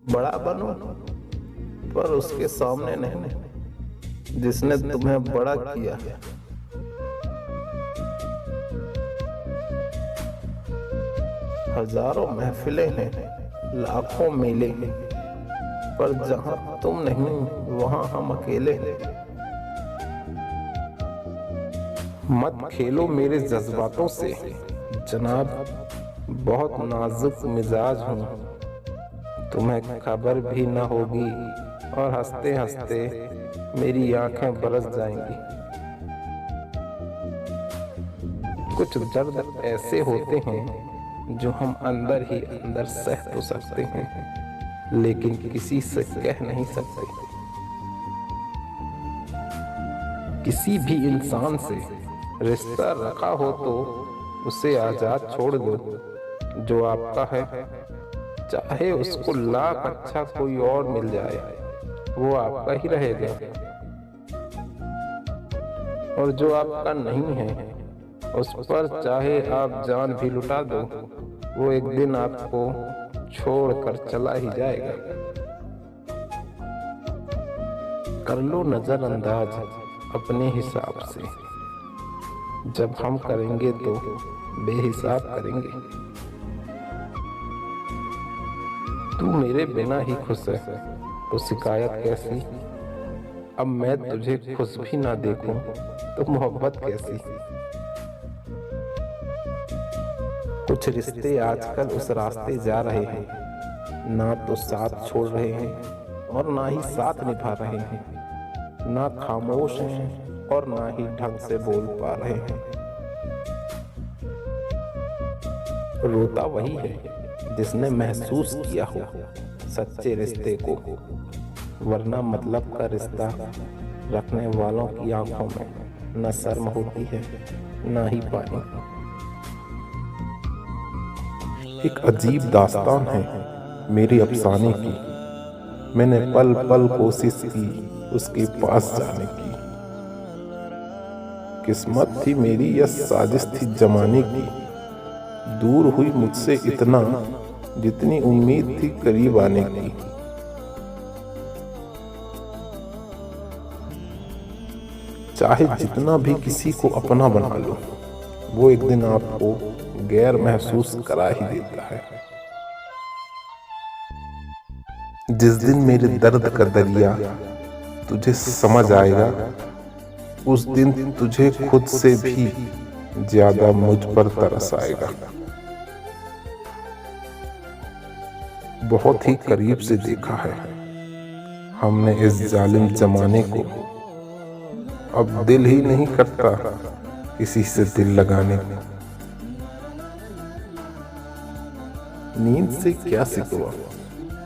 बड़ा बनो, पर उसके सामने नहीं जिसने तुम्हें बड़ा किया। हजारों महफिलें हैं, लाखों मेले हैं, पर जहां तुम नहीं वहां हम अकेले हैं। मत खेलो मेरे जज्बातों से जनाब, बहुत नाजुक मिजाज हूँ। तुम्हें खबर भी न होगी और हंसते हंसते मेरी आंखें बरस जाएंगी। कुछ दर्द ऐसे होते हैं जो हम अंदर ही अंदर सह तो सकते हैं, लेकिन किसी से कह नहीं सकते। किसी भी इंसान से रिश्ता रखा हो तो उसे आजाद छोड़ दो। जो आपका है, चाहे उसको लाख अच्छा कोई और मिल जाए, वो आपका ही रहेगा। और जो आपका नहीं है, उस पर चाहे आप जान भी लुटा दो, वो एक दिन आपको छोड़कर चला ही जाएगा। कर लो नजरअंदाज अपने हिसाब से, जब हम करेंगे तो बेहिसाब करेंगे। तू मेरे बिना ही खुश है तो शिकायत कैसी? अब मैं तुझे खुश भी ना देखूं तो मोहब्बत कैसी? कुछ रिश्ते आजकल उस रास्ते जा रहे हैं, ना तो साथ छोड़ रहे हैं और ना ही साथ निभा रहे हैं, ना खामोश हैं और ना ही ढंग से बोल पा रहे हैं। रोता वही है जिसने महसूस किया हो सच्चे रिश्ते को, वरना मतलब का रिश्ता रखने वालों की आंखों में न शर्म होती है न ही पानी। एक अजीब दास्तान है मेरी अफसाने की, मैंने पल पल कोशिश की उसके पास जाने की। किस्मत थी मेरी या साजिश थी जमाने की, दूर हुई मुझसे इतना जितनी उम्मीद थी करीब आने की। चाहे जितना भी किसी को अपना बना लो, वो एक दिन आपको गैर महसूस करा ही देता है। जिस दिन मेरे दर्द का दरिया तुझे समझ आएगा, उस दिन तुझे खुद से भी ज्यादा मुझ पर तरस आएगा। बहुत ही करीब से देखा है हमने इस जालिम जमाने को, अब दिल ही नहीं करता किसी से दिल लगाने को। नींद से क्या सिकवा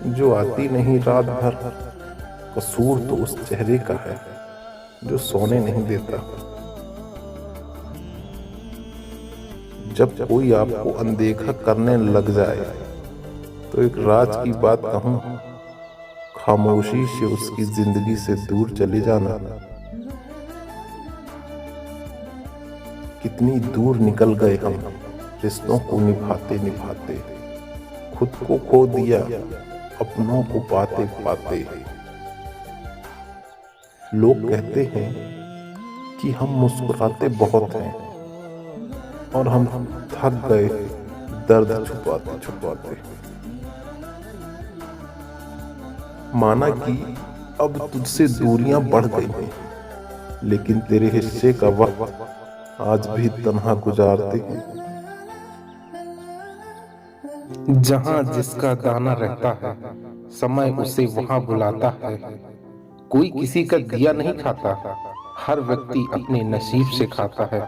जो आती नहीं रात भर, कसूर तो उस चेहरे का है जो सोने नहीं देता। जब कोई आपको अनदेखा करने लग जाए तो एक राज की बात कहूं, खामोशी से उसकी जिंदगी से दूर चले जाना। कितनी दूर निकल गए हम रिश्तों को निभाते निभाते, खुद को खो दिया अपनों को पाते पाते। लोग कहते हैं कि हम मुस्कुराते बहुत हैं और हम थक गए दर्द छुपाते छुपाते। माना कि अब तुझसे दूरियां बढ़ गई हैं, लेकिन तेरे हिस्से का वक्त आज भी तन्हा गुजारते हैं। जहां जिसका दाना रहता है, समय उसे वहां बुलाता है। कोई किसी का दिया नहीं खाता, हर व्यक्ति अपने नसीब से खाता है।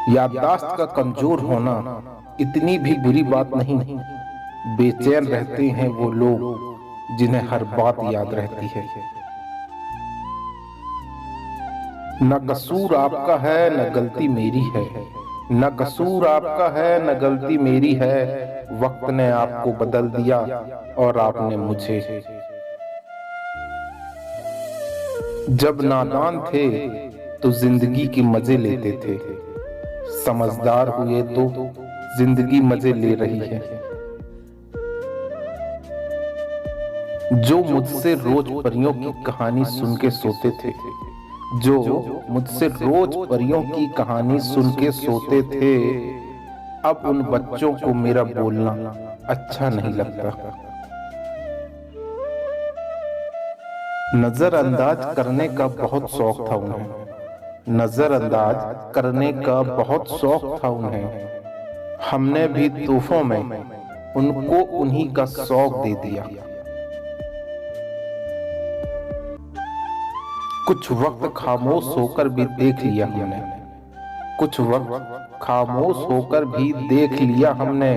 याददाश्त का कमजोर होना इतनी भी बुरी बात नहीं। बेचैन रहते हैं वो लोग जिन्हें हर बात याद रहती है। न कसूर आपका है न गलती मेरी है, न कसूर आपका है न गलती मेरी है। वक्त ने आपको बदल दिया और आपने मुझे। जब नादान थे तो जिंदगी के मजे लेते थे, समझदार हुए तो जिंदगी मजे ले रही है। जो मुझसे रोज परियों की कहानी सुन के सोते थे, जो मुझसे रोज परियों की कहानी सुन के सोते थे, अब उन बच्चों को मेरा बोलना अच्छा नहीं लगता। नजरअंदाज करने का बहुत शौक था उन्हें, नजरअंदाज करने का बहुत शौक था उन्हें। हमने भी तोहफों में उनको उन्हीं का शौक दे दिया। कुछ वक्त खामोश होकर भी देख लिया हमने, कुछ वक्त खामोश होकर भी देख लिया हमने।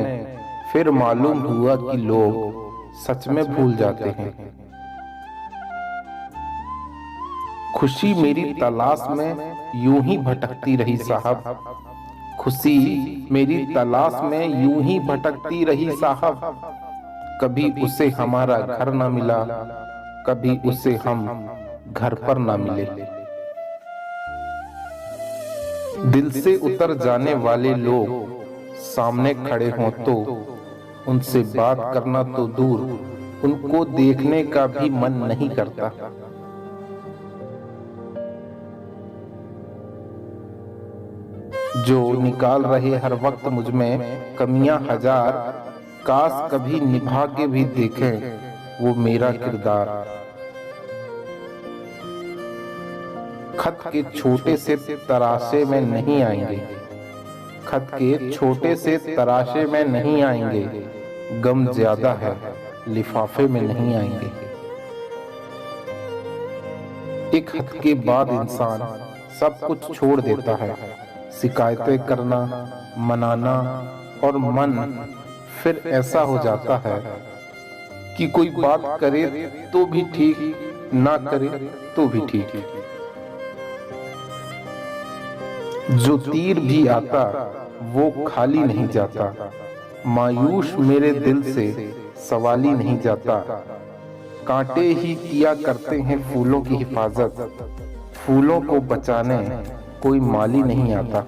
फिर मालूम हुआ कि लोग सच में भूल जाते हैं। खुशी मेरी तलाश में यूं ही भटकती रही साहब, खुशी मेरी तलाश में यूं ही भटकती रही साहब। कभी उसे हमारा घर ना मिला, कभी उसे हम घर पर ना मिले। दिल से उतर जाने वाले लोग सामने खड़े हों तो उनसे बात करना तो दूर, उनको देखने का भी मन नहीं करता। जो निकाल रहे हर वक्त मुझ में कमियां हजार, काश कभी निभा के भी देखें वो मेरा किरदार। खत के छोटे से तराशे में नहीं आएंगे, खत के छोटे से तराशे में नहीं आएंगे। गम ज्यादा है लिफाफे में नहीं आएंगे। एक खत के बाद इंसान सब कुछ छोड़ देता है, शिकायतें करना, मनाना और मन फिर ऐसा हो जाता है कि कोई बात करे तो भी ठीक, ना करे तो भी ठीक। जो तीर भी आता वो खाली नहीं जाता, मायूस मेरे दिल से सवाल ही नहीं जाता। कांटे ही किया करते हैं फूलों की हिफाजत, फूलों को बचाने कोई माली नहीं आता।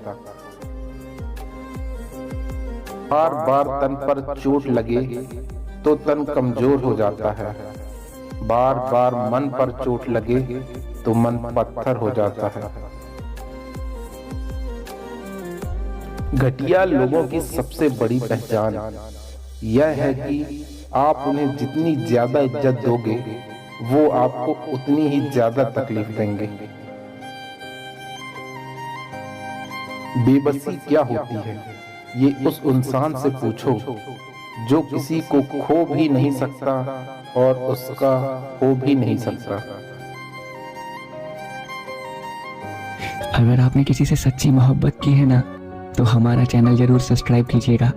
बार बार तन पर चोट लगे तो तन कमजोर हो जाता है, बार बार मन पर चोट लगे तो मन पत्थर हो जाता है। घटिया लोगों की सबसे बड़ी पहचान यह है कि आप उन्हें जितनी ज्यादा इज्जत दोगे वो आपको उतनी ही ज्यादा तकलीफ देंगे। बेबसी क्या होती है ये उस इंसान से पूछो जो किसी को खो भी नहीं सकता और उसका हो भी नहीं सकता। अगर आपने किसी से सच्ची मोहब्बत की है ना, तो हमारा चैनल जरूर सब्सक्राइब कीजिएगा।